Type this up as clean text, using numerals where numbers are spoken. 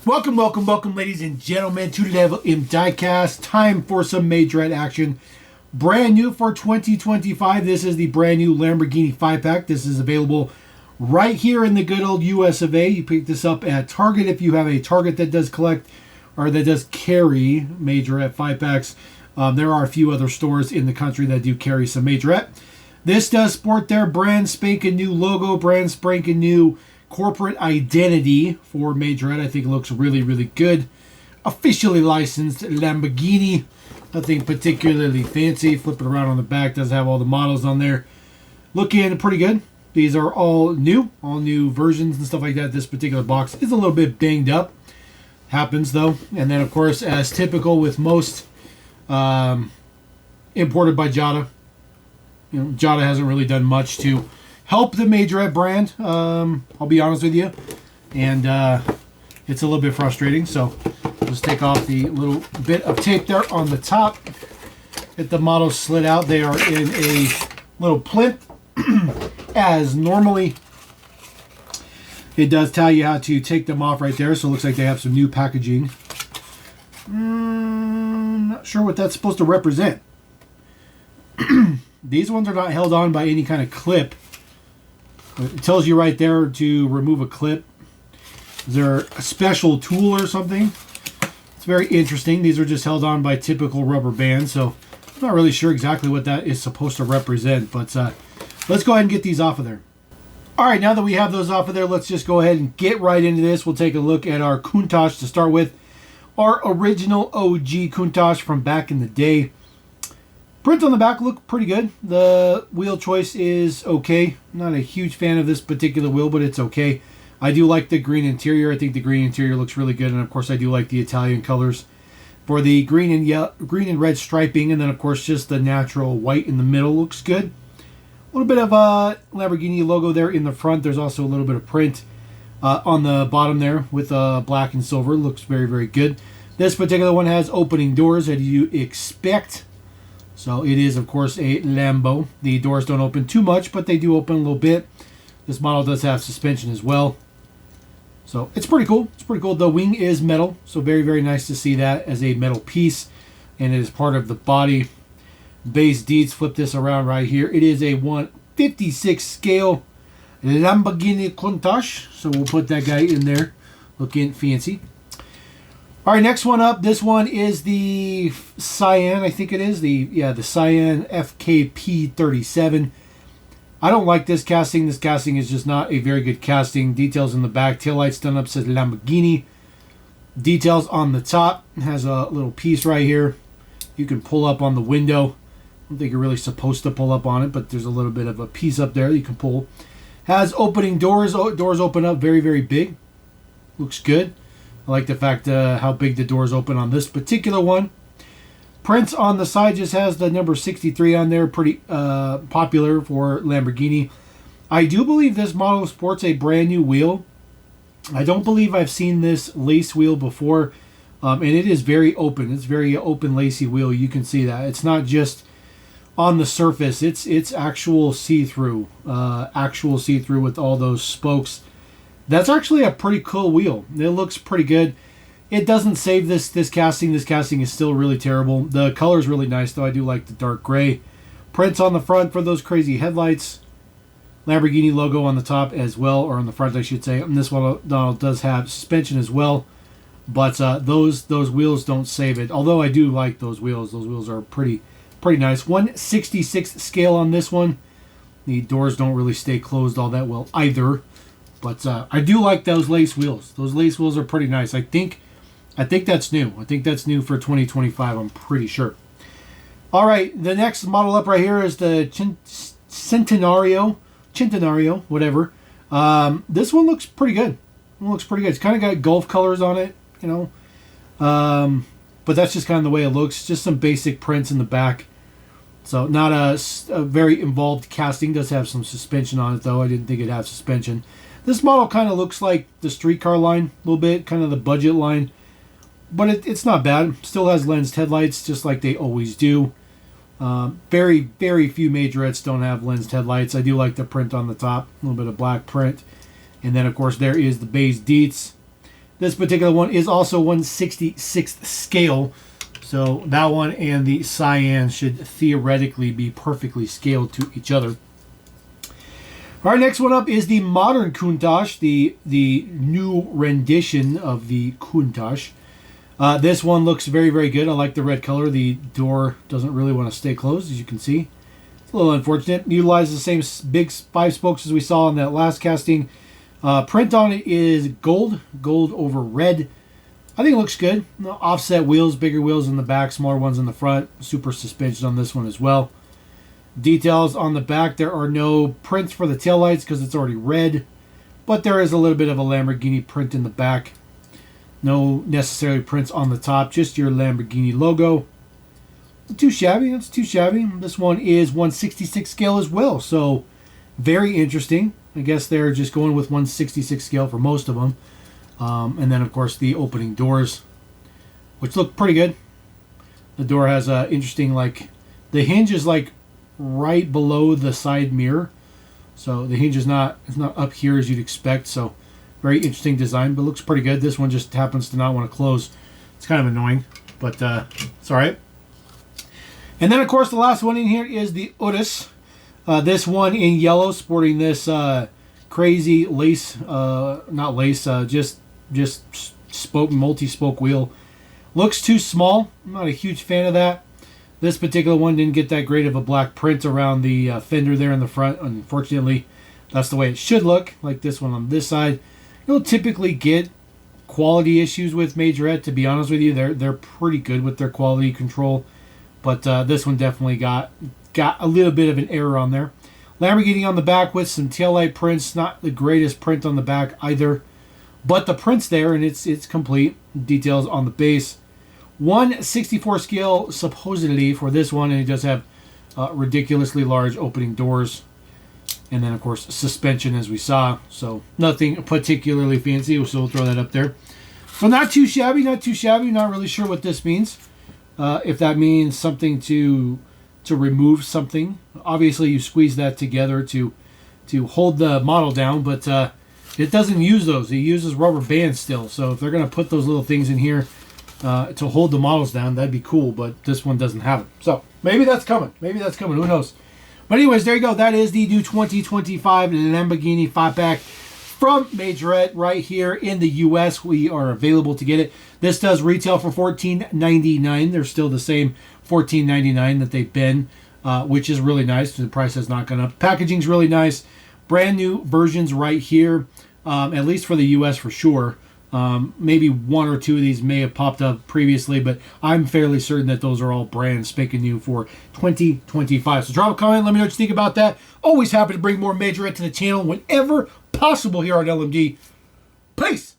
Welcome, ladies and gentlemen, to Level M Diecast. Time for some Majorette action. Brand new for 2025. This is the brand new Lamborghini 5-pack. This is available right here in the good old US of A. You pick this up at Target if you have a Target that does collect or that does carry Majorette 5-packs. There are a few other stores in the country that do carry some Majorette. This does sport their brand spanking new logo, brand spanking new corporate identity for Majorette. I think it looks really, really good. Officially licensed Lamborghini. Nothing particularly fancy. Flip it around on the back. Does have all the models on there. Looking pretty good. These are all new versions and stuff like that. This particular box is a little bit banged up. Happens though. And then of course, as typical with most imported by Jada, Jada hasn't really done much to help the Majorette brand. I'll be honest with you, and it's a little bit frustrating. So just take off the little bit of tape there on the top. Get the models slid out. They are in a little plinth, as normally. It does tell you how to take them off right there. So it looks like they have some new packaging. Not sure what that's supposed to represent. These ones are not held on by any kind of clip. It tells you right there to remove a clip. Is there a special tool or something? It's very interesting. These are just held on by typical rubber bands, so I'm not really sure exactly what that is supposed to represent, but let's go ahead and get these off of there. All right, now that we have those off of there, let's just go ahead and get right into this. We'll take a look at our Countach to start with. Our original OG Countach from back in the day. Print on the back look pretty good. The wheel choice is okay. I'm not a huge fan of this particular wheel, but it's okay. I do like the green interior. I think the green interior looks really good, and of course I do like the Italian colors for the green and red striping, and then of course just the natural white in the middle looks good. A little bit of a Lamborghini logo there in the front. There's also a little bit of print on the bottom there with black and silver. Looks very, very good. This particular one has opening doors as you expect. So it is, of course, a Lambo. The doors don't open too much, but they do open a little bit. This model does have suspension as well. So it's pretty cool. It's pretty cool. The wing is metal, so very, very nice to see that as a metal piece. And it is part of the body. Base deeds, flip this around right here. It is a 1/56 scale Lamborghini Countach. So we'll put that guy in there looking fancy. All right, next one up. This one is the Sian, I think it is. The Sian FKP37. I don't like this casting. This casting is just not a very good casting. Details in the back. Taillights done up, says Lamborghini. Details on the top. It has a little piece right here. You can pull up on the window. I don't think you're really supposed to pull up on it, but there's a little bit of a piece up there that you can pull. Has opening doors. Doors open up very, very big. Looks good. I like the fact how big the doors open on this particular one. Prints on the side just has the number 63 on there. Pretty popular for Lamborghini. I do believe this model sports a brand new wheel. I don't believe I've seen this lace wheel before. And it is very open. It's very open lacy wheel. You can see that. It's not just on the surface. It's actual see-through. Actual see-through with all those spokes. That's actually a pretty cool wheel. It looks pretty good. It doesn't save this casting. This casting is still really terrible. The color is really nice, though. I do like the dark gray. Prints on the front for those crazy headlights. Lamborghini logo on the top as well, or on the front, I should say. And this one does have suspension as well. But those wheels don't save it. Although I do like those wheels. Those wheels are pretty nice. 1/66 scale on this one. The doors don't really stay closed all that well either. But I do like those lace wheels. Those lace wheels are pretty nice. I think that's new. I think that's new for 2025. I'm pretty sure. All right, the next model up right here is the Centenario, whatever. This one looks pretty good. It looks pretty good. It's kind of got Gulf colors on it, but that's just kind of the way it looks. Just some basic prints in the back. So not a very involved casting. Does have some suspension on it, though. I didn't think it'd have suspension. This model kind of looks like the streetcar line a little bit, kind of the budget line. But it's not bad. Still has lensed headlights, just like they always do. Very, very few Majorettes don't have lensed headlights. I do like the print on the top. A little bit of black print. And then, of course, there is the base deets. This particular one is also 1/66th scale. So that one and the Sian should theoretically be perfectly scaled to each other. All right, next one up is the modern Countach, the new rendition of the Countach. This one looks very, very good. I like the red color. The door doesn't really want to stay closed, as you can see. It's a little unfortunate. Utilizes the same big 5 spokes as we saw in that last casting. Print on it is gold over red. I think it looks good. Offset wheels, bigger wheels in the back, smaller ones in the front. Super suspension on this one as well. Details on the back. There are no prints for the taillights because it's already red. But there is a little bit of a Lamborghini print in the back. No necessarily prints on the top. Just your Lamborghini logo. Not too shabby. That's too shabby. This one is 1/66 scale as well. So very interesting. I guess they're just going with 1/66 scale for most of them. And then, of course, the opening doors, which look pretty good. The door has a interesting, like, the hinge is like right below the side mirror, so the hinge is not up here as you'd expect. So very interesting design, but looks pretty good. This one just happens to not want to close. It's kind of annoying, but it's all right. And then, of course, the last one in here is the Urus. This one in yellow, sporting this crazy lace, not lace, just spoke, multi-spoke wheel. Looks too small. I'm not a huge fan of that. This particular one didn't get that great of a black print around the fender there in the front. Unfortunately, that's the way it should look, like this one on this side. You'll typically get quality issues with Majorette, to be honest with you. They're pretty good with their quality control. But this one definitely got a little bit of an error on there. Lamborghini on the back with some taillight prints. Not the greatest print on the back either. But the print's there, and it's complete. Details on the base. 1/64 scale, supposedly, for this one. And it does have ridiculously large opening doors. And then, of course, suspension, as we saw. So nothing particularly fancy. So we'll throw that up there. So not too shabby, not too shabby. Not really sure what this means. If that means something to remove something. Obviously, you squeeze that together to hold the model down, but it doesn't use those. It uses rubber bands still. So if they're going to put those little things in here to hold the models down, that'd be cool, but this one doesn't have it. So maybe that's coming. Maybe that's coming. Who knows? But anyways, there you go. That is the new 2025 Lamborghini Countach from Majorette right here in the U.S. We are available to get it. This does retail for $14.99. They're still the same $14.99 that they've been, which is really nice. The price has not gone up. Packaging's really nice. Brand new versions right here, at least for the U.S. for sure. Maybe one or two of these may have popped up previously, but I'm fairly certain that those are all brand spanking new for 2025. So drop a comment, let me know what you think about that. Always happy to bring more Majorette to the channel whenever possible here on LMD. Peace!